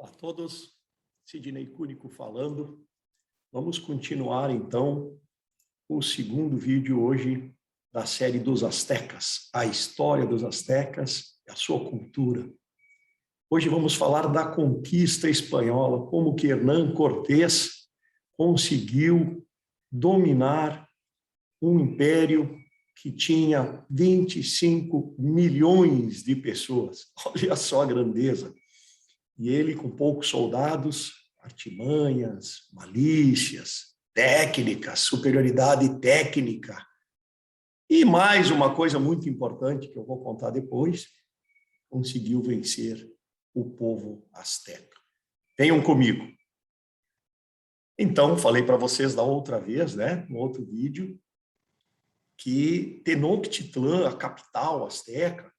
Olá a todos, Sidney Cúnico falando. Vamos continuar, então, o segundo vídeo hoje da série dos Aztecas, a história dos Aztecas e a sua cultura. Hoje vamos falar da conquista espanhola, como que Hernán Cortés conseguiu dominar um império que tinha 25 milhões de pessoas. Olha só a grandeza. E ele, com poucos soldados, artimanhas, malícias, técnicas, superioridade técnica. E mais uma coisa muito importante que eu vou contar depois, conseguiu vencer o povo asteca. Venham comigo. Então, falei para vocês da outra vez, né, no outro vídeo, que Tenochtitlan, a capital asteca,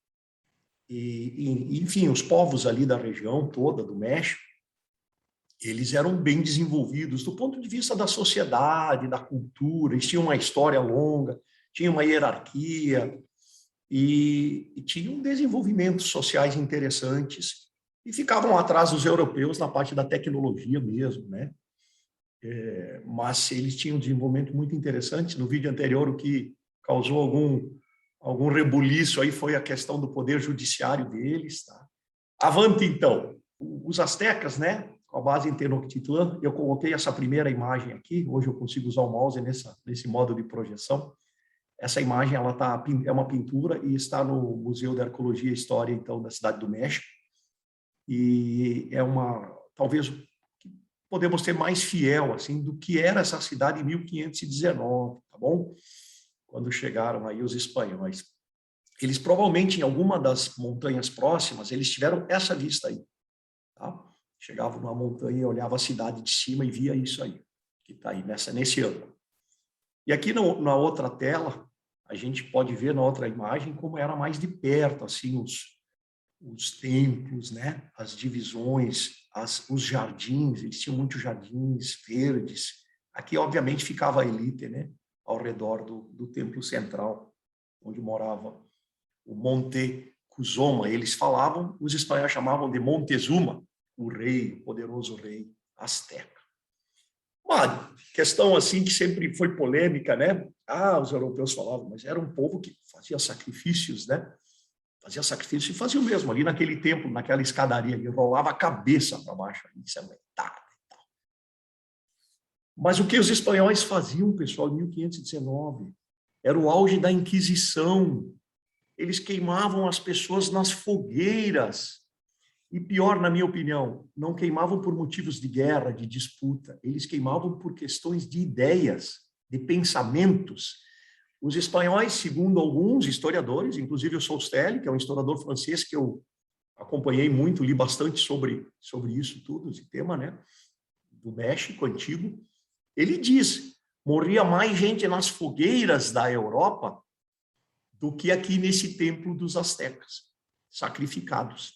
enfim, os povos ali da região toda do México, eles eram bem desenvolvidos do ponto de vista da sociedade, da cultura, eles tinham uma história longa, tinham uma hierarquia e tinham desenvolvimentos sociais interessantes e ficavam atrás dos europeus na parte da tecnologia mesmo, né? Mas eles tinham um desenvolvimento muito interessante. No vídeo anterior, o que causou algum rebuliço aí foi a questão do poder judiciário deles, tá? Avante, então. Os astecas, né, com a base em Tenochtitlan, eu coloquei essa primeira imagem aqui, hoje eu consigo usar o mouse nesse modo de projeção. Essa imagem é uma pintura e está no Museu de Arqueologia e História, então, da cidade do México. E é talvez, podemos ter mais fiel, assim, do que era essa cidade em 1519, tá bom? Quando chegaram aí os espanhóis. Eles provavelmente, em alguma das montanhas próximas, eles tiveram essa vista aí. Tá? Chegavam numa montanha e olhava a cidade de cima e via isso aí, que está aí nesse ângulo. E aqui na outra tela, a gente pode ver na outra imagem como era mais de perto, assim, os templos, né? As divisões, os jardins, eles tinham muitos jardins verdes. Aqui, obviamente, ficava a elite, né? Ao redor do templo central, onde morava o Montezuma. Os espanhóis chamavam de Montezuma, o rei, o poderoso rei asteca. Uma questão assim que sempre foi polêmica, né? Os europeus falavam, mas era um povo que fazia sacrifícios, né? Fazia sacrifício e fazia o mesmo ali naquele templo, naquela escadaria, ele rolava a cabeça para baixo, ali, se aguentava. Mas o que os espanhóis faziam, pessoal, em 1519? Era o auge da Inquisição. Eles queimavam as pessoas nas fogueiras. E pior, na minha opinião, não queimavam por motivos de guerra, de disputa. Eles queimavam por questões de ideias, de pensamentos. Os espanhóis, segundo alguns historiadores, inclusive o Soustelli, que é um historiador francês que eu acompanhei muito, li bastante sobre isso tudo, esse tema, né? Do México antigo, ele diz, morria mais gente nas fogueiras da Europa do que aqui nesse templo dos astecas, sacrificados.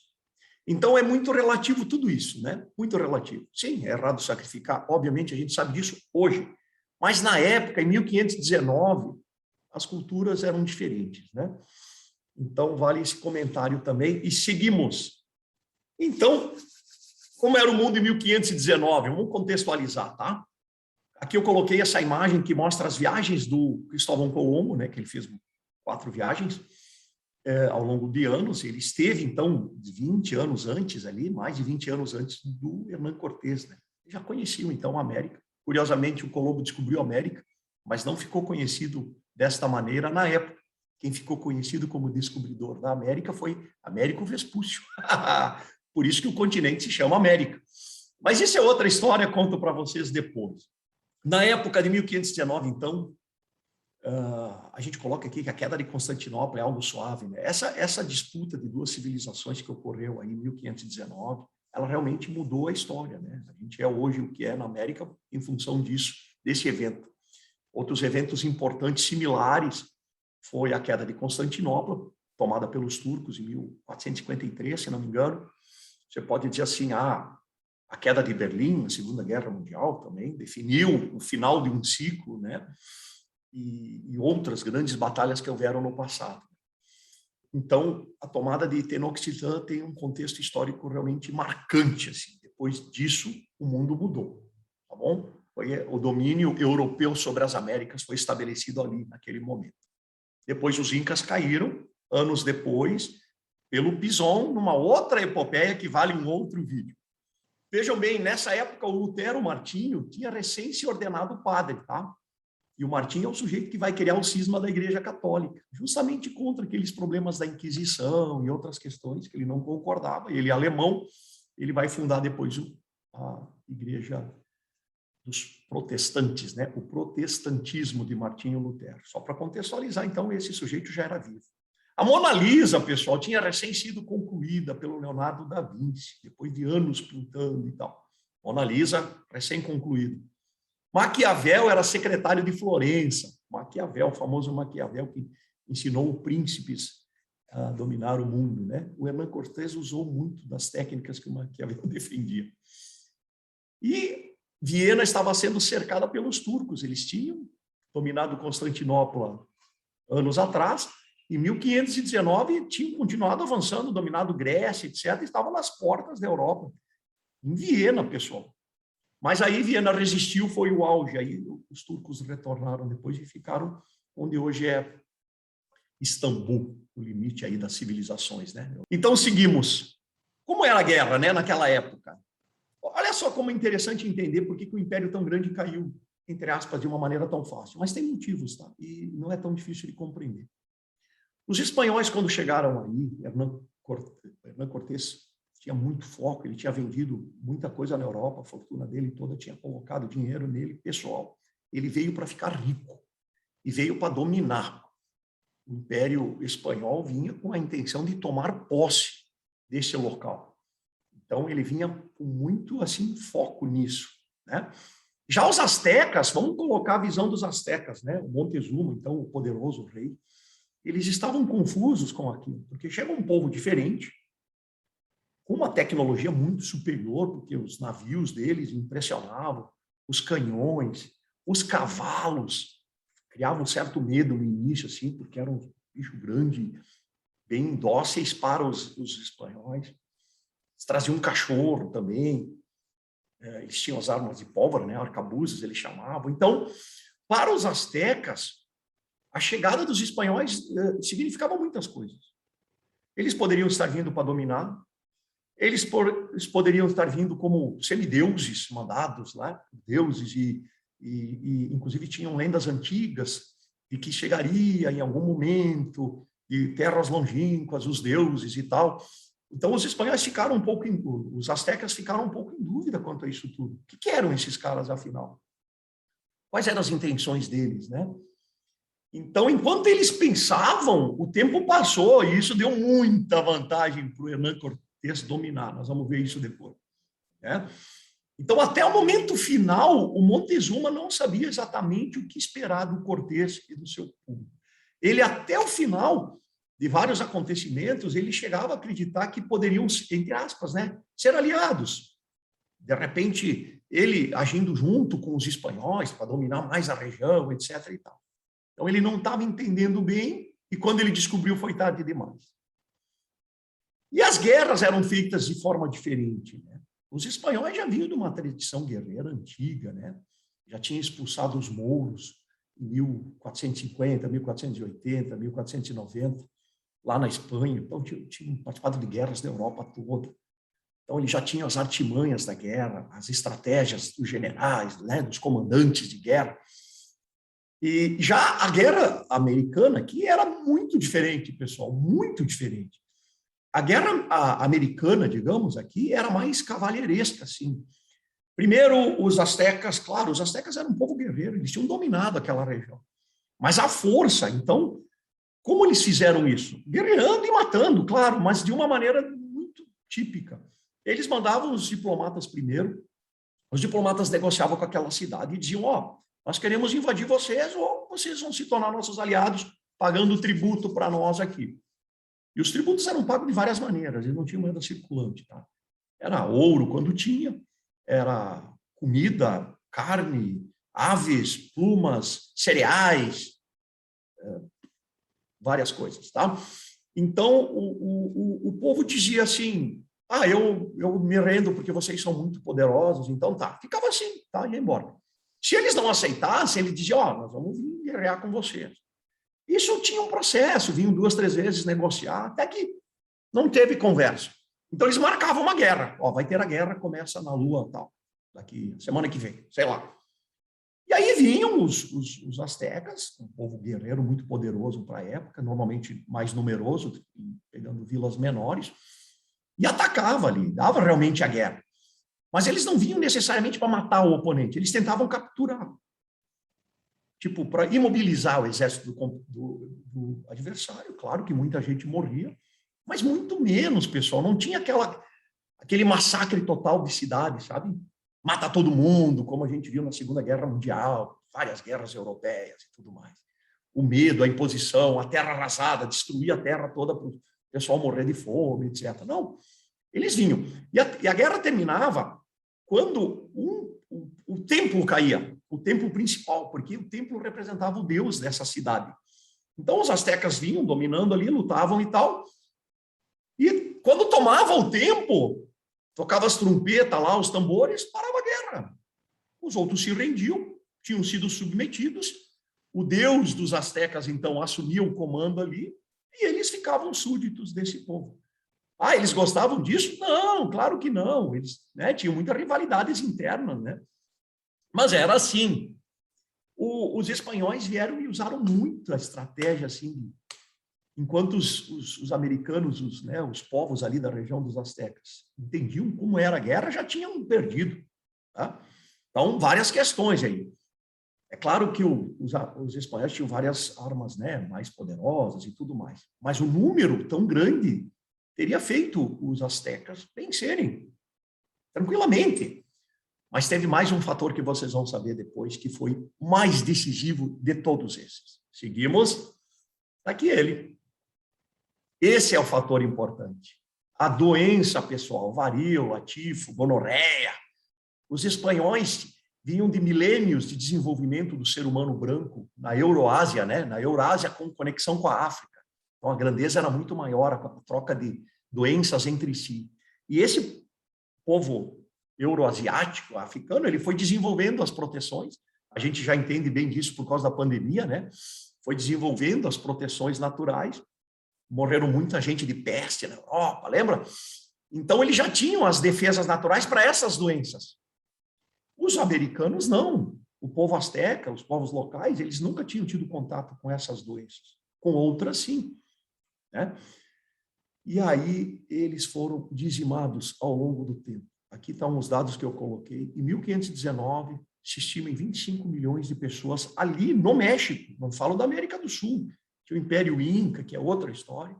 Então, é muito relativo tudo isso, né? Muito relativo. Sim, é errado sacrificar, obviamente a gente sabe disso hoje, mas na época, em 1519, as culturas eram diferentes, né? Então, vale esse comentário também, e seguimos. Então, como era o mundo em 1519? Vamos contextualizar, tá? Aqui eu coloquei essa imagem que mostra as viagens do Cristóvão Colombo, né, que ele fez 4 viagens ao longo de anos. Ele esteve, então, 20 anos antes ali, mais de 20 anos antes do Hernán Cortés, né? Já conheciam, então, a América. Curiosamente, o Colombo descobriu a América, mas não ficou conhecido desta maneira na época. Quem ficou conhecido como descobridor da América foi Américo Vespúcio. Por isso que o continente se chama América. Mas isso é outra história, conto para vocês depois. Na época de 1519, então, a gente coloca aqui que a queda de Constantinopla é algo suave, né? Essa disputa de 2 civilizações que ocorreu aí em 1519, ela realmente mudou a história, né? A gente é hoje o que é na América em função disso, desse evento. Outros eventos importantes similares foi a queda de Constantinopla, tomada pelos turcos em 1453, se não me engano. Você pode dizer assim, a queda de Berlim, na Segunda Guerra Mundial também, definiu o final de um ciclo, né? E outras grandes batalhas que houveram no passado. Então, a tomada de Tenochtitlan tem um contexto histórico realmente marcante. Assim. Depois disso, o mundo mudou, tá bom? O domínio europeu sobre as Américas foi estabelecido ali, naquele momento. Depois os incas caíram, anos depois, pelo Pison, numa outra epopeia que vale um outro vídeo. Vejam bem, nessa época, o Lutero Martinho tinha recém se ordenado padre, tá? E o Martinho é o sujeito que vai criar o cisma da Igreja Católica, justamente contra aqueles problemas da Inquisição e outras questões que ele não concordava. Ele é alemão, ele vai fundar depois a Igreja dos Protestantes, né? O protestantismo de Martinho Lutero. Só para contextualizar, então, esse sujeito já era vivo. A Mona Lisa, pessoal, tinha recém sido concluída pelo Leonardo da Vinci, depois de anos pintando e tal. Mona Lisa, recém-concluída. Maquiavel era secretário de Florença. Maquiavel, o famoso Maquiavel, que ensinou príncipes a dominar o mundo, né? O Hernán Cortés usou muito das técnicas que o Maquiavel defendia. E Viena estava sendo cercada pelos turcos. Eles tinham dominado Constantinopla anos atrás. Em 1519, tinham continuado avançando, dominado Grécia, etc. Estavam nas portas da Europa. Em Viena, pessoal. Mas aí Viena resistiu, foi o auge. Aí os turcos retornaram depois e ficaram onde hoje é Istambul, o limite aí das civilizações, né? Então, seguimos. Como era a guerra, né, naquela época? Olha só como é interessante entender por que o Império tão grande caiu, entre aspas, de uma maneira tão fácil. Mas tem motivos, tá? E não é tão difícil de compreender. Os espanhóis, quando chegaram aí, Hernán Cortés tinha muito foco, ele tinha vendido muita coisa na Europa, a fortuna dele toda tinha colocado dinheiro nele, pessoal. Ele veio para ficar rico e veio para dominar. O Império Espanhol vinha com a intenção de tomar posse desse local. Então, ele vinha com muito assim, foco nisso, né? Já os astecas, vamos colocar a visão dos astecas, né? O Montezuma, então, o poderoso rei, eles estavam confusos com aquilo, porque chega um povo diferente, com uma tecnologia muito superior, porque os navios deles impressionavam, os canhões, os cavalos, criavam um certo medo no início, assim, porque eram um bicho grande, bem dóceis para os espanhóis. Eles traziam um cachorro também, eles tinham as armas de pólvora, né, arcabuzes, eles chamavam. Então, para os astecas, a chegada dos espanhóis significava muitas coisas. Eles poderiam estar vindo para dominar, eles poderiam estar vindo como semideuses mandados lá, deuses, e inclusive tinham lendas antigas de que chegaria em algum momento de terras longínquas, os deuses e tal. Então, os espanhóis ficaram um pouco, os astecas ficaram um pouco em dúvida quanto a isso tudo. O que eram esses caras, afinal? Quais eram as intenções deles, né? Então, enquanto eles pensavam, o tempo passou, e isso deu muita vantagem para o Hernán Cortés dominar. Nós vamos ver isso depois, né? Então, até o momento final, o Montezuma não sabia exatamente o que esperar do Cortés e do seu público. Ele, até o final de vários acontecimentos, ele chegava a acreditar que poderiam, entre aspas, né, ser aliados. De repente, ele agindo junto com os espanhóis para dominar mais a região, etc. e tal. Então, ele não estava entendendo bem, e quando ele descobriu, foi tarde demais. E as guerras eram feitas de forma diferente, né? Os espanhóis já vinham de uma tradição guerreira antiga, né? Já tinham expulsado os mouros em 1450, 1480, 1490, lá na Espanha. Então, tinham participado de guerras da Europa toda. Então, ele já tinha as artimanhas da guerra, as estratégias dos generais, né, dos comandantes de guerra. E já a guerra americana, que era muito diferente, pessoal, muito diferente. A guerra americana, digamos, aqui, era mais cavalheiresca, assim. Primeiro, os astecas, claro, os astecas eram um povo guerreiro, eles tinham dominado aquela região. Mas a força, então, como eles fizeram isso? Guerreando e matando, claro, mas de uma maneira muito típica. Eles mandavam os diplomatas primeiro, os diplomatas negociavam com aquela cidade e diziam, ó, nós queremos invadir vocês ou vocês vão se tornar nossos aliados pagando tributo para nós aqui. E os tributos eram pagos de várias maneiras, eles não tinham moeda circulante, tá? Era ouro quando tinha, era comida, carne, aves, plumas, cereais, várias coisas, tá? Então, o povo dizia assim, eu me rendo porque vocês são muito poderosos, então tá. Ficava assim, tá? Ia embora. Se eles não aceitassem, ele dizia, nós vamos vir guerrear com vocês. Isso tinha um processo, vinham 2, 3 vezes negociar, até que não teve conversa. Então eles marcavam uma guerra. Vai ter a guerra, começa na Lua, tal, daqui semana que vem, sei lá. E aí vinham os astecas, um povo guerreiro muito poderoso para a época, normalmente mais numeroso, pegando vilas menores, e atacava ali, dava realmente a guerra. Mas eles não vinham necessariamente para matar o oponente, eles tentavam capturá-lo. Tipo, para imobilizar o exército do adversário. Claro que muita gente morria, mas muito menos, pessoal. Não tinha aquele massacre total de cidade, sabe? Mata todo mundo, como a gente viu na Segunda Guerra Mundial, várias guerras europeias e tudo mais. O medo, a imposição, a terra arrasada, destruir a terra toda para o pessoal morrer de fome, etc. Não, eles vinham. E a guerra terminava quando o templo caía, o templo principal, porque o templo representava o deus dessa cidade. Então, os astecas vinham dominando ali, lutavam e tal. E quando tomava o templo, tocava as trompetas lá, os tambores, parava a guerra. Os outros se rendiam, tinham sido submetidos. O deus dos astecas, então, assumia o comando ali e eles ficavam súditos desse povo. Eles gostavam disso? Não, claro que não. Eles, né, tinham muitas rivalidades internas, né? Mas era assim. Os espanhóis vieram e usaram muito a estratégia, assim, enquanto os americanos, os povos ali da região dos astecas, entendiam como era a guerra, já tinham perdido. Tá? Então, várias questões aí. É claro que os espanhóis tinham várias armas, né, mais poderosas e tudo mais, mas o número tão grande teria feito os astecas vencerem tranquilamente. Mas teve mais um fator que vocês vão saber depois, que foi mais decisivo de todos esses. Seguimos. Está aqui ele. Esse é o fator importante. A doença, pessoal, varíola, tifo, gonorreia. Os espanhóis vinham de milênios de desenvolvimento do ser humano branco na Euroásia, né? Na Eurásia com conexão com a África. Então, a grandeza era muito maior, a troca de doenças entre si. E esse povo euroasiático, africano, ele foi desenvolvendo as proteções. A gente já entende bem disso por causa da pandemia, né? Foi desenvolvendo as proteções naturais. Morreram muita gente de peste na Europa, lembra? Então, eles já tinham as defesas naturais para essas doenças. Os americanos, não. O povo asteca, os povos locais, eles nunca tinham tido contato com essas doenças. Com outras, sim. Né? E aí, eles foram dizimados ao longo do tempo. Aqui estão os dados que eu coloquei. Em 1519, se estima em 25 milhões de pessoas ali no México. Não falo da América do Sul, que o Império Inca, que é outra história,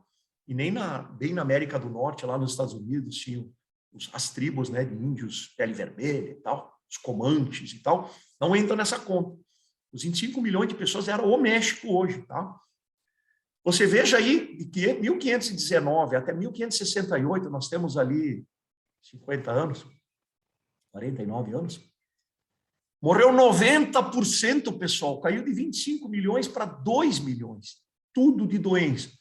e nem bem na América do Norte, lá nos Estados Unidos, tinham as tribos, né, de índios pele vermelha e tal, os comanches e tal, não entra nessa conta. Os 25 milhões de pessoas eram o México hoje, tá? Você veja aí que 1519 até 1568, nós temos ali 50 anos, 49 anos, morreu 90%, pessoal, caiu de 25 milhões para 2 milhões, tudo de doença.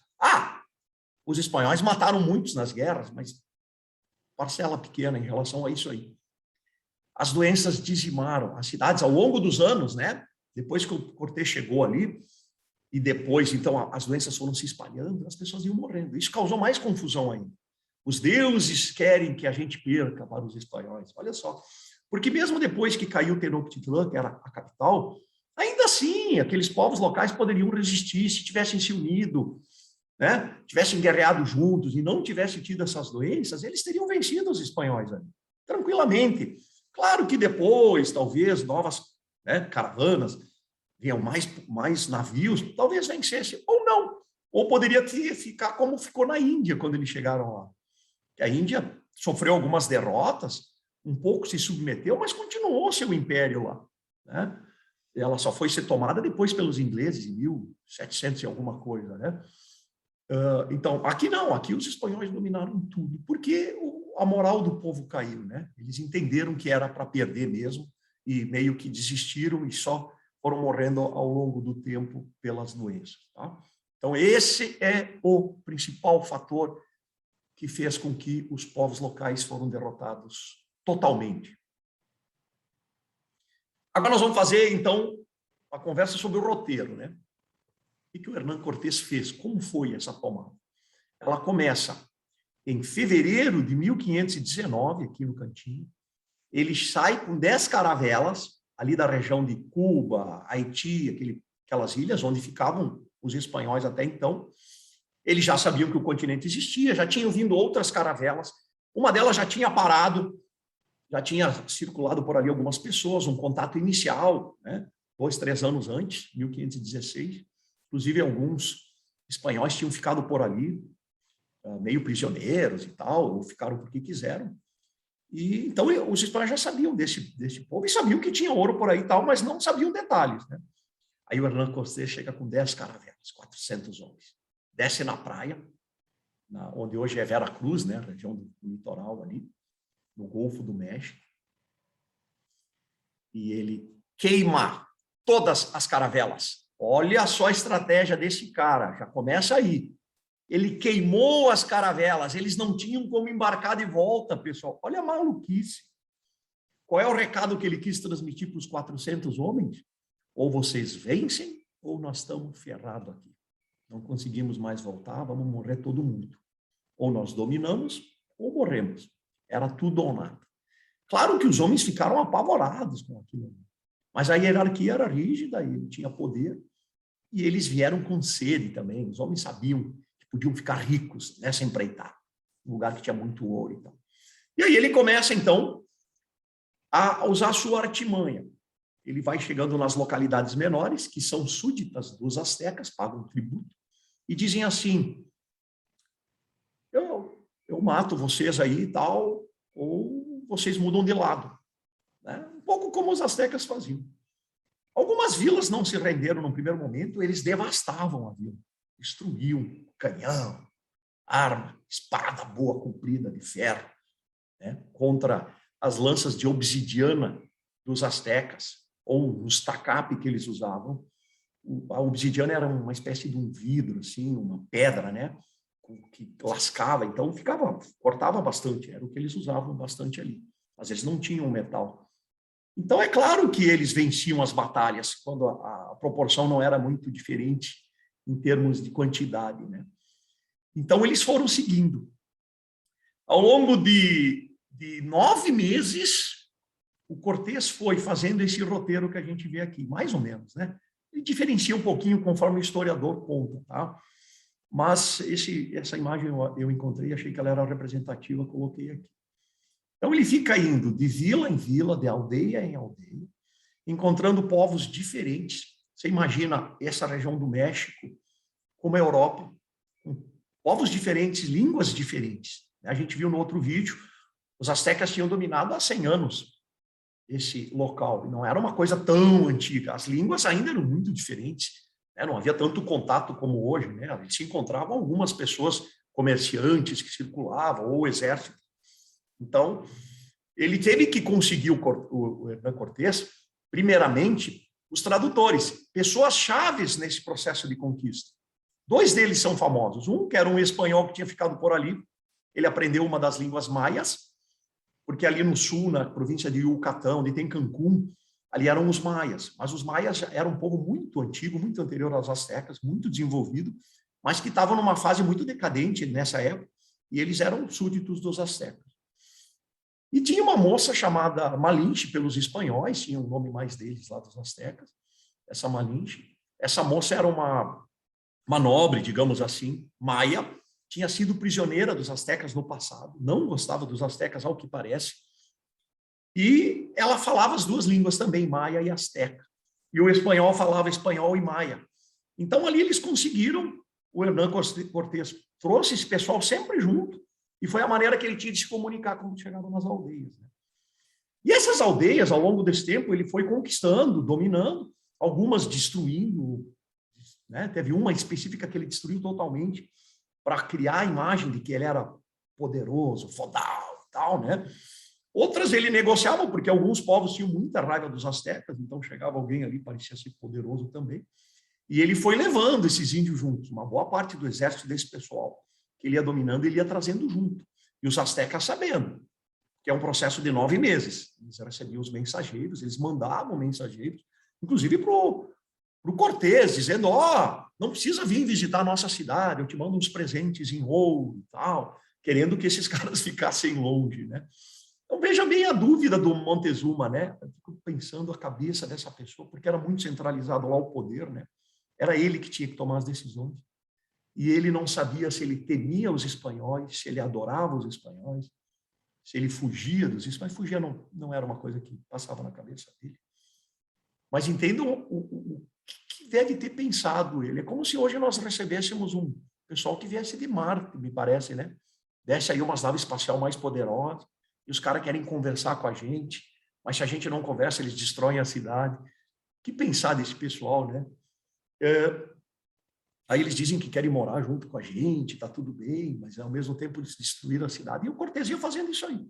Os espanhóis mataram muitos nas guerras, mas parcela pequena em relação a isso aí. As doenças dizimaram as cidades ao longo dos anos, né? Depois que o Cortés chegou ali, e depois, então, as doenças foram se espalhando, as pessoas iam morrendo. Isso causou mais confusão ainda. Os deuses querem que a gente perca para os espanhóis. Olha só. Porque mesmo depois que caiu Tenochtitlan, que era a capital, ainda assim, aqueles povos locais poderiam resistir se tivessem se unido, né? Tivessem guerreado juntos e não tivessem tido essas doenças, eles teriam vencido os espanhóis ali, tranquilamente. Claro que depois, talvez, novas, né, caravanas, vinham mais navios, talvez vencesse, ou não. Ou poderia ficar como ficou na Índia, quando eles chegaram lá. A Índia sofreu algumas derrotas, um pouco se submeteu, mas continuou seu império lá. Né? Ela só foi ser tomada depois pelos ingleses, em 1700 e alguma coisa. Né? Então, aqui não, aqui os espanhóis dominaram tudo, porque a moral do povo caiu. Né? Eles entenderam que era para perder mesmo, e meio que desistiram e só foram morrendo ao longo do tempo pelas doenças. Tá? Então, esse é o principal fator que fez com que os povos locais foram derrotados totalmente. Agora nós vamos fazer, então, uma conversa sobre o roteiro, né? O que o Hernán Cortés fez? Como foi essa tomada? Ela começa em fevereiro de 1519, aqui no Cantinho. Ele sai com 10 caravelas, ali da região de Cuba, Haiti, aquelas ilhas onde ficavam os espanhóis até então. Eles já sabiam que o continente existia, já tinham vindo outras caravelas. Uma delas já tinha parado, já tinha circulado por ali algumas pessoas, um contato inicial, né? 2, 3 anos antes, 1516. Inclusive, alguns espanhóis tinham ficado por ali, meio prisioneiros e tal, ou ficaram porque quiseram. E então os espanhóis já sabiam desse povo e sabiam que tinha ouro por aí e tal, mas não sabiam detalhes, né? Aí o Hernán Cortés chega com 10 caravelas, 400 homens. Desce na praia, onde hoje é Vera Cruz, né, a região do litoral ali, no Golfo do México. E ele queima todas as caravelas. Olha só a estratégia desse cara, já começa aí. Ele queimou as caravelas, eles não tinham como embarcar de volta, pessoal. Olha a maluquice. Qual é o recado que ele quis transmitir para os 400 homens? Ou vocês vencem, ou nós estamos ferrados aqui. Não conseguimos mais voltar, vamos morrer todo mundo. Ou nós dominamos, ou morremos. Era tudo ou nada. Claro que os homens ficaram apavorados com aquilo. Mas a hierarquia era rígida, ele tinha poder, e eles vieram com sede também. Os homens sabiam que podiam ficar ricos nessa empreitada, um lugar que tinha muito ouro e tal. E aí ele começa, então, a usar a sua artimanha. Ele vai chegando nas localidades menores, que são súditas dos astecas, pagam tributo, e dizem assim, eu mato vocês aí e tal, ou vocês mudam de lado. Né? Um pouco como os astecas faziam. Algumas vilas não se renderam no primeiro momento, eles devastavam a vila, destruíam canhão, arma, espada boa comprida de ferro, né? Contra as lanças de obsidiana dos astecas, ou os tacape que eles usavam. A obsidiana era uma espécie de um vidro, assim, uma pedra, né? Que lascava, então cortava bastante, era o que eles usavam bastante ali. Mas eles não tinham metal. Então, é claro que eles venciam as batalhas, quando a proporção não era muito diferente em termos de quantidade, né? Então, eles foram seguindo. Ao longo de 9 meses, o Cortés foi fazendo esse roteiro que a gente vê aqui, mais ou menos, né? Ele diferencia um pouquinho conforme o historiador conta, tá? Mas essa imagem eu encontrei, achei que ela era representativa, coloquei aqui. Então, ele fica indo de vila em vila, de aldeia em aldeia, encontrando povos diferentes. Você imagina essa região do México como a Europa, com povos diferentes, línguas diferentes. A gente viu no outro vídeo, os astecas tinham dominado há 100 anos esse local. Não era uma coisa tão antiga. As línguas ainda eram muito diferentes. Né? Não havia tanto contato como hoje. Né? Eles se encontravam algumas pessoas, comerciantes que circulavam, ou o exército. Então, ele teve que conseguir, o Hernán Cortés, primeiramente, os tradutores, pessoas chaves nesse processo de conquista. 2 deles são famosos. Um, que era um espanhol que tinha ficado por ali, ele aprendeu uma das línguas maias, porque ali no sul, na província de Yucatán, onde tem Cancún, ali eram os maias. Mas os maias eram um povo muito antigo, muito anterior aos astecas, muito desenvolvido, mas que estavam numa fase muito decadente nessa época, e eles eram súditos dos astecas. E tinha uma moça chamada Malinche, pelos espanhóis, tinha o nome mais deles lá dos astecas, essa Malinche. Essa moça era uma nobre, digamos assim, maia, tinha sido prisioneira dos astecas no passado, não gostava dos astecas, ao que parece, e ela falava as 2 línguas também, maia e asteca. E o espanhol falava espanhol e maia. Então, ali eles conseguiram, o Hernán Cortés trouxe esse pessoal sempre junto, e foi a maneira que ele tinha de se comunicar quando chegava nas aldeias. Né? E essas aldeias, ao longo desse tempo, ele foi conquistando, dominando, algumas destruindo. Né? Teve uma específica que ele destruiu totalmente para criar a imagem de que ele era poderoso, fodal e tal. Né? Outras ele negociava, porque alguns povos tinham muita raiva dos astecas, então chegava alguém ali, parecia ser poderoso também. E ele foi levando esses índios juntos, uma boa parte do exército desse pessoal. que ele ia dominando, ele ia trazendo junto. E os astecas sabendo, que é um processo de 9 meses. Eles recebiam os mensageiros, eles mandavam mensageiros, inclusive para o Cortés, dizendo, não precisa vir visitar a nossa cidade, eu te mando uns presentes em ouro e tal, querendo que esses caras ficassem longe, né? Então, veja bem a dúvida do Montezuma, né? Eu fico pensando a cabeça dessa pessoa, porque era muito centralizado lá o poder, né? Era ele que tinha que tomar as decisões. E ele não sabia se ele temia os espanhóis, se ele adorava os espanhóis, se ele fugia dos espanhóis. Mas fugir não era uma coisa que passava na cabeça dele. Mas entendam o que deve ter pensado ele. É como se hoje nós recebêssemos um pessoal que viesse de Marte, me parece, né? Desce aí umas naves espacial mais poderosas, e os caras querem conversar com a gente, mas se a gente não conversa, eles destroem a cidade. O que pensar desse pessoal, né? Aí eles dizem que querem morar junto com a gente, tá tudo bem, mas ao mesmo tempo eles destruíram a cidade. E o Cortés ia fazendo isso aí.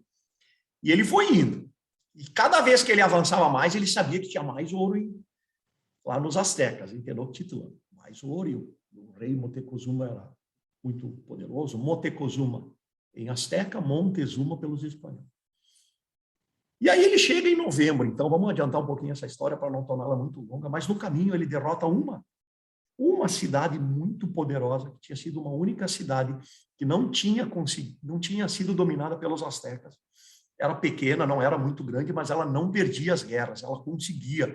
E ele foi indo. E cada vez que ele avançava mais, ele sabia que tinha mais ouro lá nos astecas, em Tenochtitlan. Mais ouro, e o rei Moctezuma era muito poderoso. Moctezuma em asteca, Montezuma pelos espanhóis. E aí ele chega em novembro, então vamos adiantar um pouquinho essa história para não torná-la muito longa, mas no caminho ele derrota uma cidade muito poderosa, que tinha sido uma única cidade que não tinha sido dominada pelos astecas. Era pequena, não era muito grande, mas ela não perdia as guerras, ela conseguia.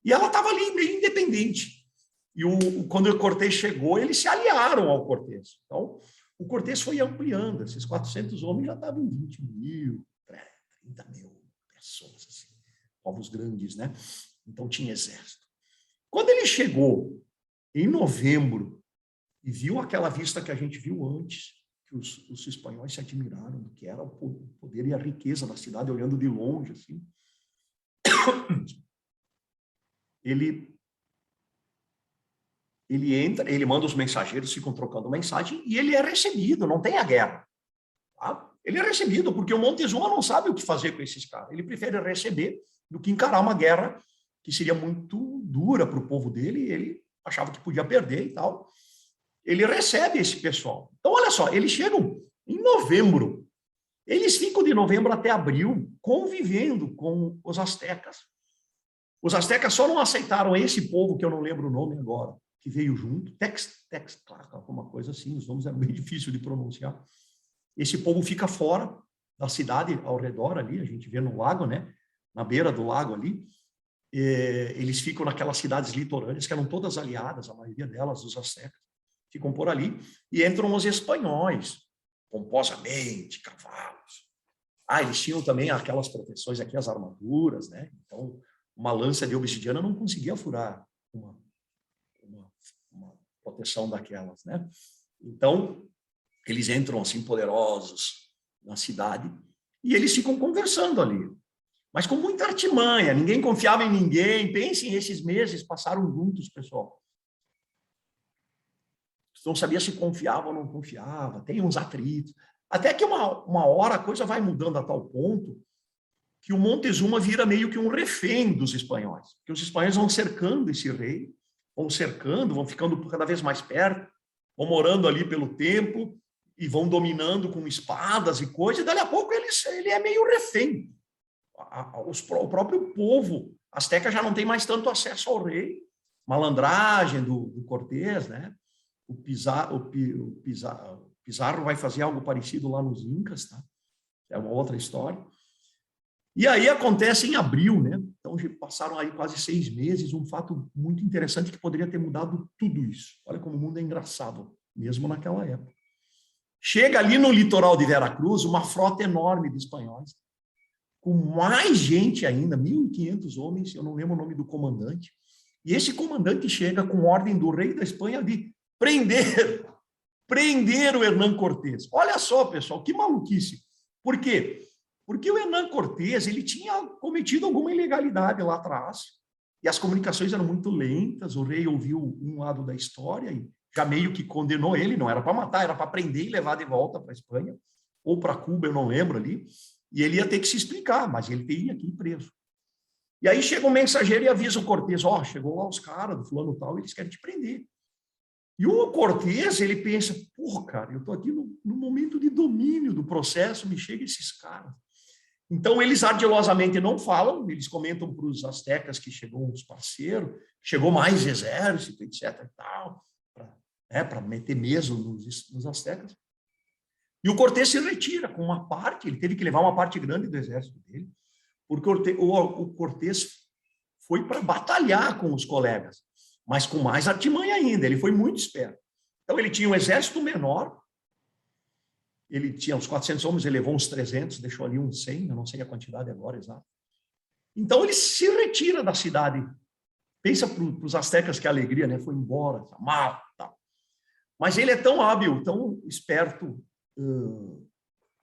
E ela estava ali meio independente. E quando o Cortés chegou, eles se aliaram ao Cortés. Então, o Cortés foi ampliando. Esses 400 homens já estavam em 20 mil, 30 mil pessoas, assim, povos grandes, né? Então, tinha exército. Quando ele chegou em novembro e viu aquela vista que a gente viu antes, que os espanhóis se admiraram do que era o poder e a riqueza da cidade, olhando de longe, assim. Ele entra, ele manda os mensageiros, ficam trocando mensagem, e ele é recebido, não tem a guerra. Tá? Ele é recebido, porque o Montezuma não sabe o que fazer com esses caras. Ele prefere receber do que encarar uma guerra que seria muito dura para o povo dele, e ele achava que podia perder e tal. Ele recebe esse pessoal. Então, olha só, eles chegam em novembro. Eles ficam de novembro até abril convivendo com os astecas. Os astecas só não aceitaram esse povo, que eu não lembro o nome agora, que veio junto, Textlaca, alguma coisa assim, os nomes eram bem difíceis de pronunciar. Esse povo fica fora da cidade, ao redor ali, a gente vê no lago, né? Na beira do lago ali. Eles ficam naquelas cidades litorâneas, que eram todas aliadas, a maioria delas, dos astecas. Ficam por ali, e entram os espanhóis, pomposamente, cavalos. Eles tinham também aquelas proteções aqui, as armaduras, né? Então, uma lança de obsidiana não conseguia furar uma proteção daquelas, né? Então, eles entram assim poderosos na cidade e eles ficam conversando ali, mas com muita artimanha, ninguém confiava em ninguém. Pensem, esses meses passaram juntos, pessoal. Não sabia se confiava ou não confiava, tem uns atritos. Até que uma hora a coisa vai mudando a tal ponto que o Montezuma vira meio que um refém dos espanhóis, porque os espanhóis vão cercando esse rei, vão cercando, vão ficando cada vez mais perto, vão morando ali pelo tempo e vão dominando com espadas e coisas, e dali a pouco ele é meio refém. O próprio povo asteca já não tem mais tanto acesso ao rei, malandragem do Cortés, né? O Pizarro vai fazer algo parecido lá nos Incas, tá? É uma outra história. E aí acontece em abril, né? Então passaram aí quase 6 meses, um fato muito interessante que poderia ter mudado tudo isso. Olha como o mundo é engraçado, mesmo naquela época. Chega ali no litoral de Veracruz uma frota enorme de espanhóis, com mais gente ainda, 1.500 homens, eu não lembro o nome do comandante, e esse comandante chega com ordem do rei da Espanha de prender o Hernán Cortés. Olha só, pessoal, que maluquice. Por quê? Porque o Hernán Cortés, ele tinha cometido alguma ilegalidade lá atrás, e as comunicações eram muito lentas, o rei ouviu um lado da história e já meio que condenou ele, não era para matar, era para prender e levar de volta para a Espanha, ou para Cuba, eu não lembro ali, e ele ia ter que se explicar, mas ele teria que ir preso. E aí chega um mensageiro e avisa o Cortés, chegou lá os caras do fulano tal, eles querem te prender. E o Cortés, ele pensa, porra, cara, eu estou aqui no momento de domínio do processo, me chega esses caras. Então, eles ardilosamente não falam, eles comentam para os astecas que chegou uns parceiros, chegou mais exército, etc. e tal, para meter meso nos astecas. E o Cortés se retira com uma parte, ele teve que levar uma parte grande do exército dele, porque o Cortés foi para batalhar com os colegas, mas com mais artimanha ainda, ele foi muito esperto. Então, ele tinha um exército menor, ele tinha uns 400 homens, ele levou uns 300, deixou ali uns 100, eu não sei a quantidade agora exata. Então, ele se retira da cidade. Pensa para os astecas que a alegria, né? Foi embora, mal, tal. Mas ele é tão hábil, tão esperto,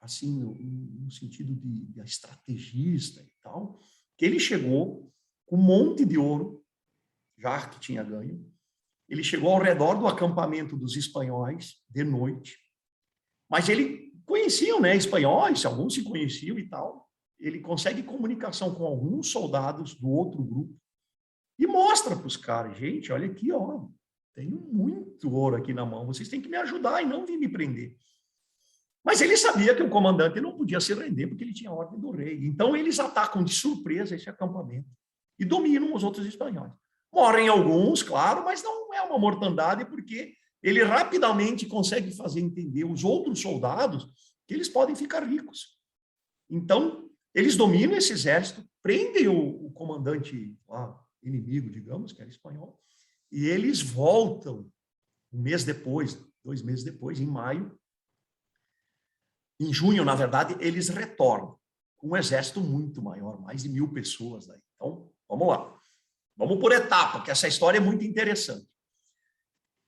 assim, no sentido de estrategista e tal, que ele chegou com um monte de ouro, já que tinha ganho. Ele chegou ao redor do acampamento dos espanhóis, de noite, mas ele conheciam, né, espanhóis, alguns se conheciam e tal. Ele consegue comunicação com alguns soldados do outro grupo e mostra para os caras, gente, olha aqui, ó, tenho muito ouro aqui na mão, vocês têm que me ajudar e não vir me prender. Mas ele sabia que o comandante não podia se render porque ele tinha a ordem do rei. Então eles atacam de surpresa esse acampamento e dominam os outros espanhóis. Morrem alguns, claro, mas não é uma mortandade porque ele rapidamente consegue fazer entender os outros soldados que eles podem ficar ricos. Então, eles dominam esse exército, prendem o comandante lá, inimigo, digamos, que era espanhol, e eles voltam um mês depois, 2 meses depois, em maio. Em junho, na verdade, eles retornam com um exército muito maior, mais de 1.000 pessoas daí. Então, vamos lá. Vamos por etapa, que essa história é muito interessante.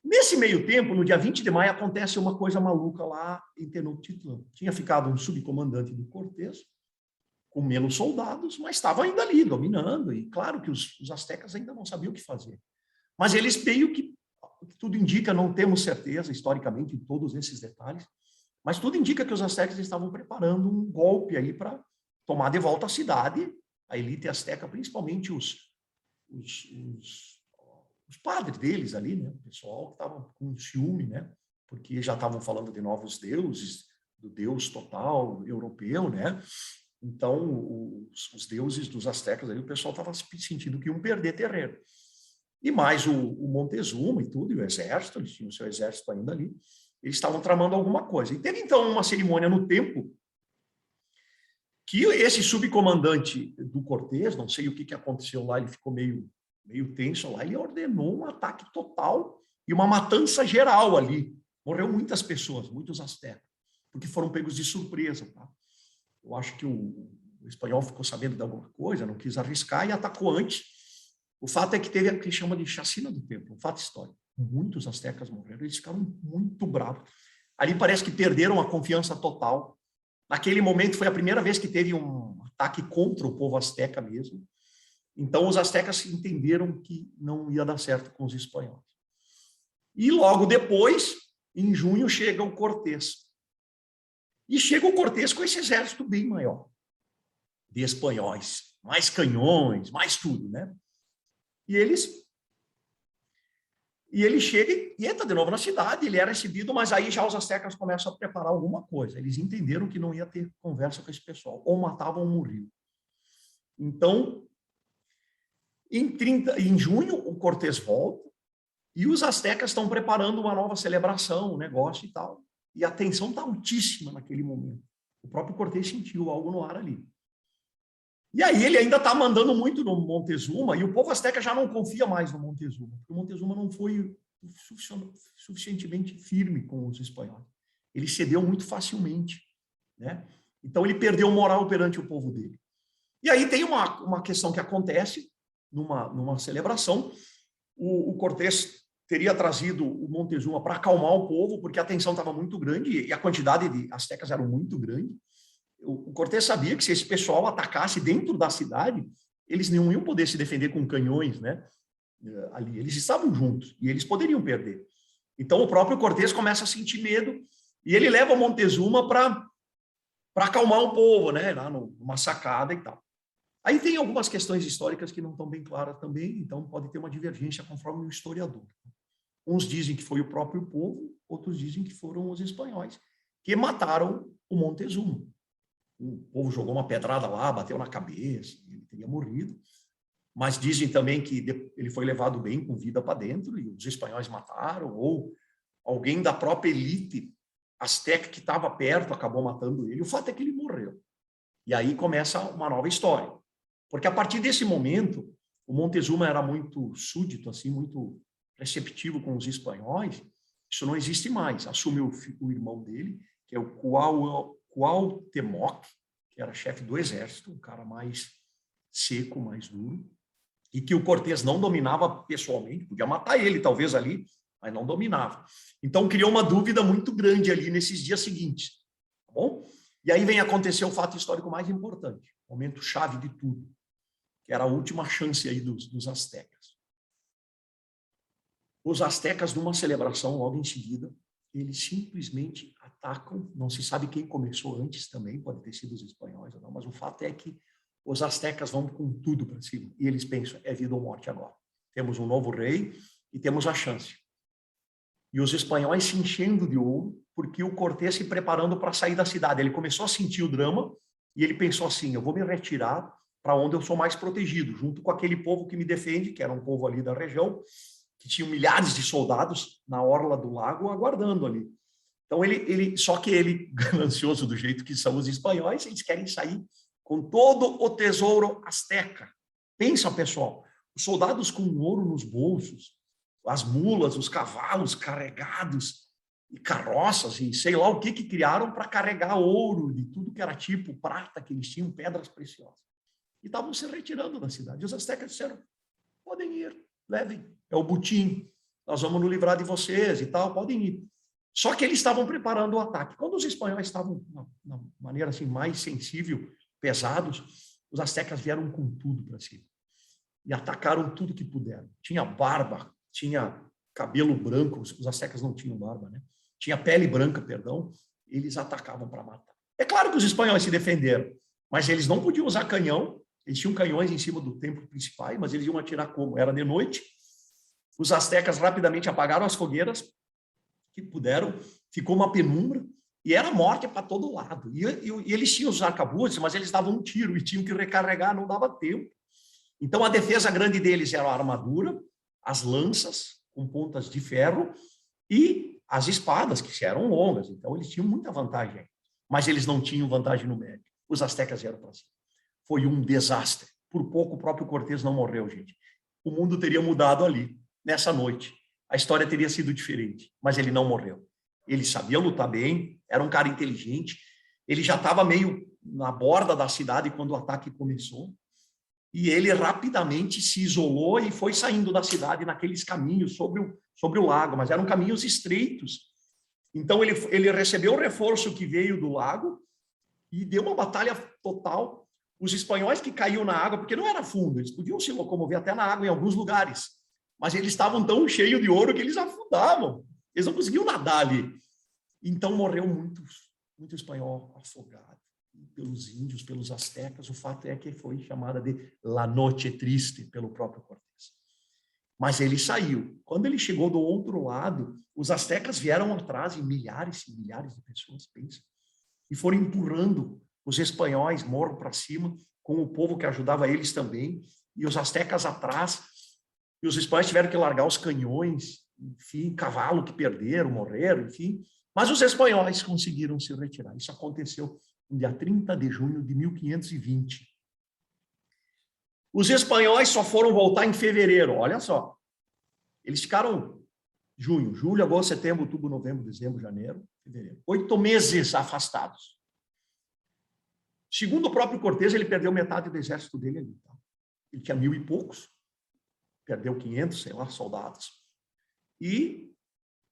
Nesse meio tempo, no dia 20 de maio, acontece uma coisa maluca lá em Tenochtitlan. Tinha ficado um subcomandante do Cortés, com menos soldados, mas estava ainda ali, dominando. E claro que os astecas ainda não sabiam o que fazer. Mas eles meio que, tudo indica, não temos certeza, historicamente, em todos esses detalhes, mas tudo indica que os astecas estavam preparando um golpe aí para tomar de volta a cidade, a elite asteca, principalmente os padres deles ali, né? O pessoal que estava com ciúme, né? Porque já estavam falando de novos deuses, do deus total europeu, né? Então, os deuses dos astecas, ali, o pessoal estava sentindo que iam perder terreno. E mais o Montezuma e tudo, e o exército, eles tinham o seu exército ainda ali, eles estavam tramando alguma coisa. E teve, então, uma cerimônia no templo que esse subcomandante do Cortés, não sei o que aconteceu lá, ele ficou meio tenso lá, ele ordenou um ataque total e uma matança geral ali. Morreu muitas pessoas, muitos astecas, porque foram pegos de surpresa. Tá? Eu acho que o espanhol ficou sabendo de alguma coisa, não quis arriscar e atacou antes. O fato é que teve o que chama de chacina do templo, um fato histórico. Muitos astecas morreram, eles ficaram muito bravos. Ali parece que perderam a confiança total. Naquele momento foi a primeira vez que teve um ataque contra o povo asteca mesmo. Então os astecas entenderam que não ia dar certo com os espanhóis. E logo depois, em junho, chega o Cortés. E chega o Cortés com esse exército bem maior de espanhóis, mais canhões, mais tudo, né? E ele chega e entra de novo na cidade, ele é recebido, mas aí já os astecas começam a preparar alguma coisa. Eles entenderam que não ia ter conversa com esse pessoal, ou matavam ou morriam. Então, em junho, o Cortés volta, e os astecas estão preparando uma nova celebração, um negócio e tal. E a tensão está altíssima naquele momento. O próprio Cortés sentiu algo no ar ali. E aí ele ainda está mandando muito no Montezuma, e o povo asteca já não confia mais no Montezuma, porque o Montezuma não foi suficientemente firme com os espanhóis. Ele cedeu muito facilmente, né? Então ele perdeu moral perante o povo dele. E aí tem uma questão que acontece numa celebração. O Cortés teria trazido o Montezuma para acalmar o povo, porque a tensão estava muito grande e a quantidade de astecas era muito grande. O Cortés sabia que se esse pessoal atacasse dentro da cidade, eles não iam poder se defender com canhões, né? Ali, eles estavam juntos e eles poderiam perder. Então o próprio Cortés começa a sentir medo e ele leva o Montezuma para acalmar o povo, né? Lá numa sacada e tal. Aí tem algumas questões históricas que não estão bem claras também, então pode ter uma divergência conforme o historiador. Uns dizem que foi o próprio povo, outros dizem que foram os espanhóis que mataram o Montezuma. O povo jogou uma pedrada lá, bateu na cabeça, ele teria morrido. Mas dizem também que ele foi levado bem com vida para dentro e os espanhóis mataram, ou alguém da própria elite asteca que estava perto acabou matando ele. O fato é que ele morreu. E aí começa uma nova história. Porque a partir desse momento, o Montezuma era muito súdito, assim, muito receptivo com os espanhóis. Isso não existe mais. Assume o irmão dele, que é o Cuauhtémoc, que era chefe do exército, um cara mais seco, mais duro, e que o Cortés não dominava pessoalmente, podia matar ele, talvez, ali, mas não dominava. Então, criou uma dúvida muito grande ali nesses dias seguintes, tá bom? E aí vem acontecer o fato histórico mais importante, momento chave de tudo, que era a última chance aí dos astecas. Os astecas, numa celebração logo em seguida, eles simplesmente atacam, não se sabe quem começou antes também, pode ter sido os espanhóis ou não, mas o fato é que os astecas vão com tudo para cima, e eles pensam, é vida ou morte agora. Temos um novo rei e temos a chance. E os espanhóis se enchendo de ouro, porque o Cortés se preparando para sair da cidade. Ele começou a sentir o drama, e ele pensou assim, eu vou me retirar para onde eu sou mais protegido, junto com aquele povo que me defende, que era um povo ali da região, que tinha milhares de soldados na orla do lago aguardando ali. Então, só que ele, ganancioso do jeito que são os espanhóis, eles querem sair com todo o tesouro asteca. Pensa, pessoal, os soldados com ouro nos bolsos, as mulas, os cavalos carregados, e carroças, e sei lá o que criaram para carregar ouro, de tudo que era tipo, prata, que eles tinham, pedras preciosas. E estavam se retirando da cidade. E os astecas disseram, podem ir, levem, é o butim, nós vamos nos livrar de vocês e tal, podem ir. Só que eles estavam preparando o ataque. Quando os espanhóis estavam, na maneira assim, mais sensível, pesados, os astecas vieram com tudo para cima. E atacaram tudo que puderam. Tinha barba, tinha cabelo branco, os astecas não tinham barba, né? Tinha pele branca, perdão, eles atacavam para matar. É claro que os espanhóis se defenderam, mas eles não podiam usar canhão, eles tinham canhões em cima do templo principal, mas eles iam atirar como? Era de noite. Os astecas rapidamente apagaram as fogueiras que puderam, ficou uma penumbra, e era morte para todo lado. E eles tinham os arcabuzes, mas eles davam um tiro e tinham que recarregar, não dava tempo. Então, a defesa grande deles era a armadura, as lanças com pontas de ferro e as espadas, que eram longas. Então, eles tinham muita vantagem. Mas eles não tinham vantagem numérica. Os astecas vieram para cima. Foi um desastre. Por pouco, o próprio Cortés não morreu, gente. O mundo teria mudado ali, nessa noite. A história teria sido diferente, mas ele não morreu. Ele sabia lutar bem, era um cara inteligente, ele já estava meio na borda da cidade quando o ataque começou, e ele rapidamente se isolou e foi saindo da cidade naqueles caminhos sobre o lago, mas eram caminhos estreitos. Então, ele recebeu o reforço que veio do lago e deu uma batalha total. Os espanhóis que caíam na água, porque não era fundo, eles podiam se locomover até na água em alguns lugares, mas eles estavam tão cheios de ouro que eles afundavam. Eles não conseguiam nadar ali. Então, morreu muito espanhol afogado pelos índios, pelos astecas. O fato é que foi chamada de La Noche Triste pelo próprio Cortés. Mas ele saiu. Quando ele chegou do outro lado, os astecas vieram atrás, e milhares de pessoas, pensa, e foram empurrando os espanhóis morro para cima, com o povo que ajudava eles também, e os astecas atrás, e os espanhóis tiveram que largar os canhões, enfim, cavalo que perderam, morreram, enfim. Mas os espanhóis conseguiram se retirar. Isso aconteceu no dia 30 de junho de 1520. Os espanhóis só foram voltar em fevereiro, olha só. Eles ficaram junho, julho, agosto, setembro, outubro, novembro, dezembro, janeiro, fevereiro. 8 meses afastados. Segundo o próprio Cortés, ele perdeu metade do exército dele ali. Tá? Ele tinha 1000 e poucos, perdeu 500, sei lá, soldados.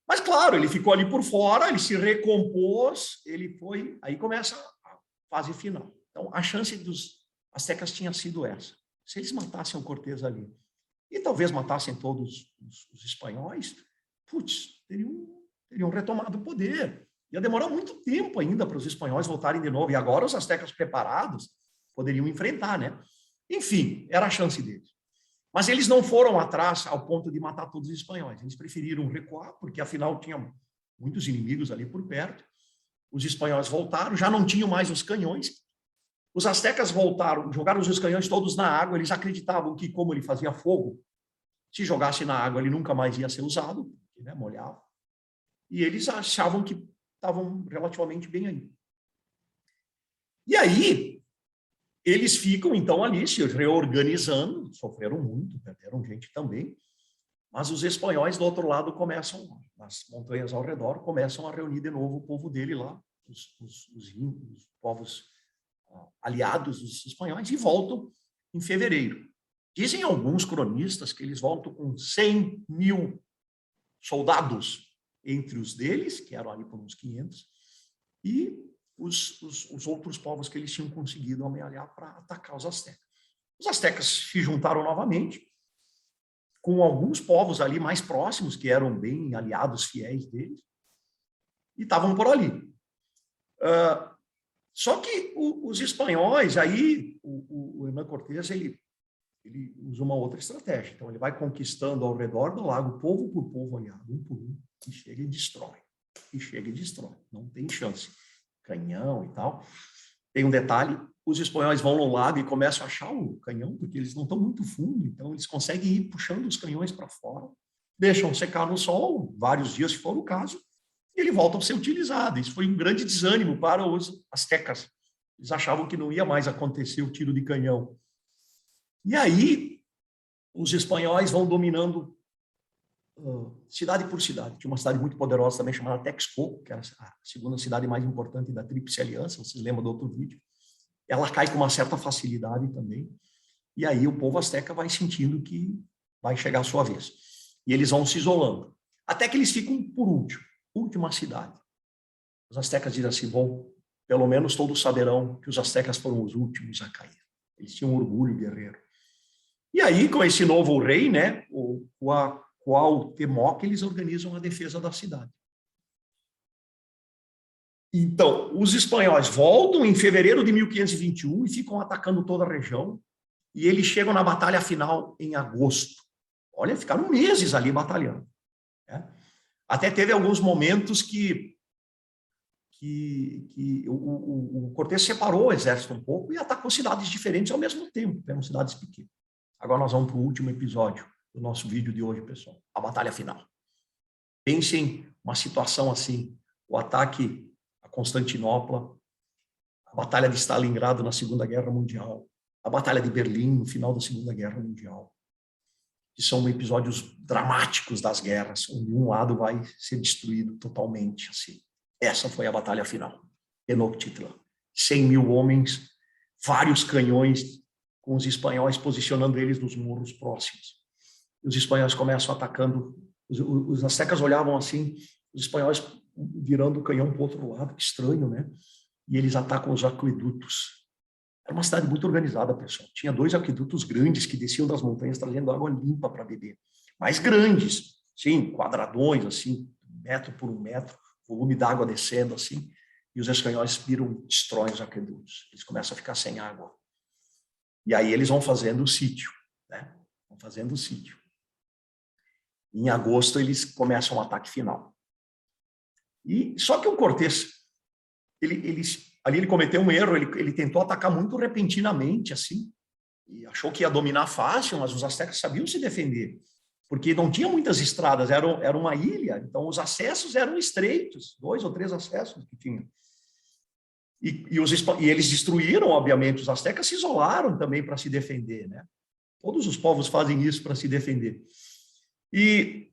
Mas, claro, ele ficou ali por fora, ele se recompôs, ele foi... Aí começa a fase final. Então, a chance dos astecas tinha sido essa. Se eles matassem o Cortés ali, e talvez matassem todos os espanhóis, putz, teriam retomado o poder. Ia demorar muito tempo ainda para os espanhóis voltarem de novo. E agora os astecas preparados poderiam enfrentar, né? Enfim, era a chance deles. Mas eles não foram atrás ao ponto de matar todos os espanhóis. Eles preferiram recuar, porque afinal tinham muitos inimigos ali por perto. Os espanhóis voltaram, já não tinham mais os canhões. Os astecas voltaram, jogaram os canhões todos na água. Eles acreditavam que, como ele fazia fogo, se jogasse na água, ele nunca mais ia ser usado, né, molhava. E eles achavam que estavam relativamente bem aí. E aí, eles ficam, então, ali se reorganizando, sofreram muito, perderam gente também, mas os espanhóis, do outro lado, começam, nas montanhas ao redor, começam a reunir de novo o povo dele lá, os povos aliados dos espanhóis, e voltam em fevereiro. Dizem alguns cronistas que eles voltam com 100 mil soldados entre os deles, que eram ali por uns 500, e os outros povos que eles tinham conseguido amealhar para atacar os astecas. Os astecas se juntaram novamente com alguns povos ali mais próximos, que eram bem aliados fiéis deles, e estavam por ali. Só que os espanhóis, aí, o Hernán Cortés, ele usa uma outra estratégia. Então, ele vai conquistando ao redor do lago, povo por povo aliado, um por um, e chega e destrói. E chega e destrói. Não tem chance. Canhão e tal. Tem um detalhe, os espanhóis vão no lago e começam a achar o canhão, porque eles não estão muito fundo, então eles conseguem ir puxando os canhões para fora, deixam secar no sol, vários dias, se for o caso, e ele volta a ser utilizado. Isso foi um grande desânimo para os astecas. Eles achavam que não ia mais acontecer o tiro de canhão. E aí, os espanhóis vão dominando cidade por cidade. Tinha uma cidade muito poderosa também, chamada Texcoco, que era a segunda cidade mais importante da Tríplice Aliança, vocês lembram do outro vídeo. Ela cai com uma certa facilidade também. E aí o povo asteca vai sentindo que vai chegar a sua vez. E eles vão se isolando. Até que eles ficam por último, última cidade. Os astecas dizem assim, bom, pelo menos todos saberão que os astecas foram os últimos a cair. Eles tinham um orgulho guerreiro. E aí, com esse novo rei, né, o Cuauhtémoc, eles organizam a defesa da cidade. Então, os espanhóis voltam em fevereiro de 1521 e ficam atacando toda a região, e eles chegam na batalha final em agosto. Olha, ficaram meses ali batalhando. Né? Até teve alguns momentos que o Cortés separou o exército um pouco e atacou cidades diferentes ao mesmo tempo, eram cidades pequenas. Agora nós vamos para o último episódio do nosso vídeo de hoje, pessoal. A batalha final. Pensem uma situação assim, o ataque a Constantinopla, a batalha de Stalingrado na Segunda Guerra Mundial, a batalha de Berlim no final da Segunda Guerra Mundial, que são episódios dramáticos das guerras, onde um lado vai ser destruído totalmente. Assim. Essa foi a batalha final. Tenochtitlan. 100 mil homens, vários canhões, com os espanhóis posicionando eles nos muros próximos. E os espanhóis começam atacando, os astecas olhavam assim, os espanhóis virando o canhão para o outro lado, que estranho, né? E eles atacam os aquedutos. Era uma cidade muito organizada, pessoal. Tinha 2 aquedutos grandes que desciam das montanhas trazendo água limpa para beber. Mas grandes, sim, quadradões, assim, 1 metro por 1 metro, volume d'água descendo, assim. E os espanhóis viram, destroem os aquedutos. Eles começam a ficar sem água. E aí eles vão fazendo o sítio, né? Vão fazendo o sítio. Em agosto, eles começam o ataque final. E só que o Cortés, ali ele cometeu um erro, ele tentou atacar muito repentinamente, assim, e achou que ia dominar fácil, mas os astecas sabiam se defender, porque não tinha muitas estradas, era uma ilha, então os acessos eram estreitos, 2 ou 3 acessos que tinham. E eles destruíram, obviamente, os astecas se isolaram também para se defender, né? Todos os povos fazem isso para se defender. E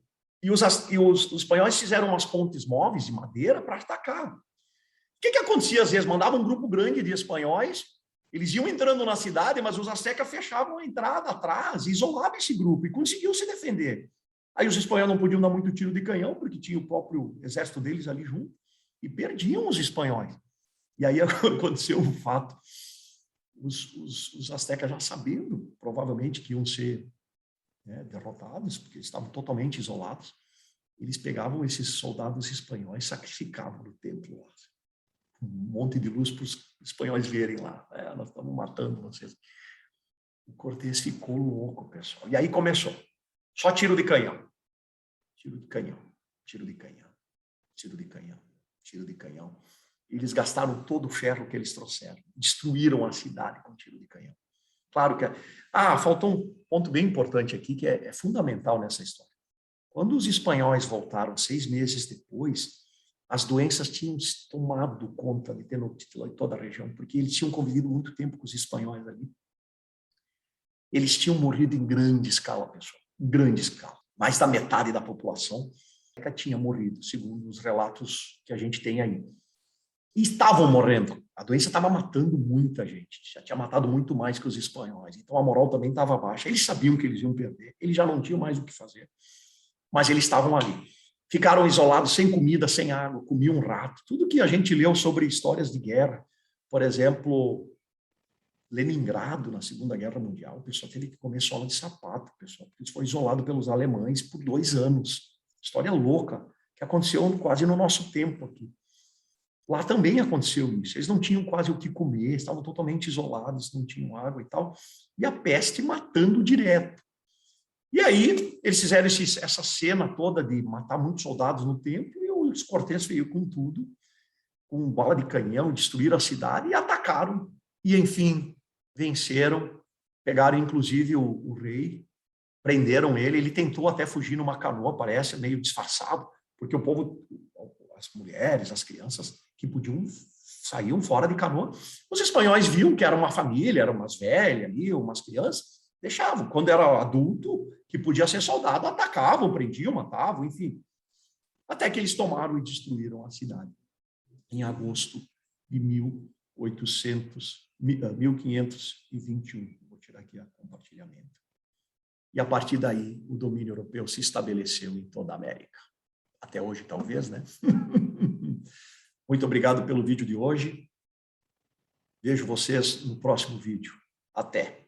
os espanhóis fizeram umas pontes móveis de madeira para atacar. O que acontecia às vezes? Mandavam um grupo grande de espanhóis, eles iam entrando na cidade, mas os astecas fechavam a entrada atrás, isolavam esse grupo e conseguiam se defender. Aí os espanhóis não podiam dar muito tiro de canhão, porque tinha o próprio exército deles ali junto, e perdiam os espanhóis. E aí aconteceu um fato. Os astecas já sabendo, provavelmente, que iam ser, né, derrotados, porque eles estavam totalmente isolados, eles pegavam esses soldados espanhóis, sacrificavam no templo lá. Um monte de luz para os espanhóis verem lá. Nós estamos matando vocês. O Cortés ficou louco, pessoal. E aí começou. Só tiro de canhão. Tiro de canhão, tiro de canhão, tiro de canhão, tiro de canhão. Eles gastaram todo o ferro que eles trouxeram. Destruíram a cidade com tiro de canhão. Claro que... faltou um ponto bem importante aqui, que é fundamental nessa história. Quando os espanhóis voltaram 6 meses depois, as doenças tinham tomado conta de Tenochtitlan e toda a região, porque eles tinham convivido muito tempo com os espanhóis ali. Eles tinham morrido em grande escala, pessoal, em grande escala. Mais da metade da população tinha morrido, segundo os relatos que a gente tem aí. E estavam morrendo. A doença estava matando muita gente. Já tinha matado muito mais que os espanhóis. Então a moral também estava baixa. Eles sabiam que eles iam perder. Eles já não tinham mais o que fazer. Mas eles estavam ali. Ficaram isolados, sem comida, sem água, comiam um rato. Tudo que a gente leu sobre histórias de guerra. Por exemplo, Leningrado, na Segunda Guerra Mundial, o pessoal teve que comer sola de sapato, pessoal, porque foi isolado pelos alemães por 2 anos. História louca, que aconteceu quase no nosso tempo aqui. Lá também aconteceu isso. Eles não tinham quase o que comer, estavam totalmente isolados, não tinham água e tal. E a peste matando direto. E aí, eles fizeram essa cena toda de matar muitos soldados no templo, e os Cortés veio com tudo, com bala de canhão, destruíram a cidade e atacaram. E, enfim, venceram, pegaram inclusive o rei, prenderam ele, ele tentou até fugir numa canoa, parece, meio disfarçado, porque o povo, as mulheres, as crianças que podiam, saíam fora de canoa. Os espanhóis viam que era uma família, eram umas velhas ali, umas crianças, deixavam. Quando era adulto, que podia ser soldado, atacavam, prendiam, matavam, enfim. Até que eles tomaram e destruíram a cidade, em agosto de 1521. Vou tirar aqui o compartilhamento. E a partir daí, o domínio europeu se estabeleceu em toda a América. Até hoje, talvez, né? Muito obrigado pelo vídeo de hoje. Vejo vocês no próximo vídeo. Até!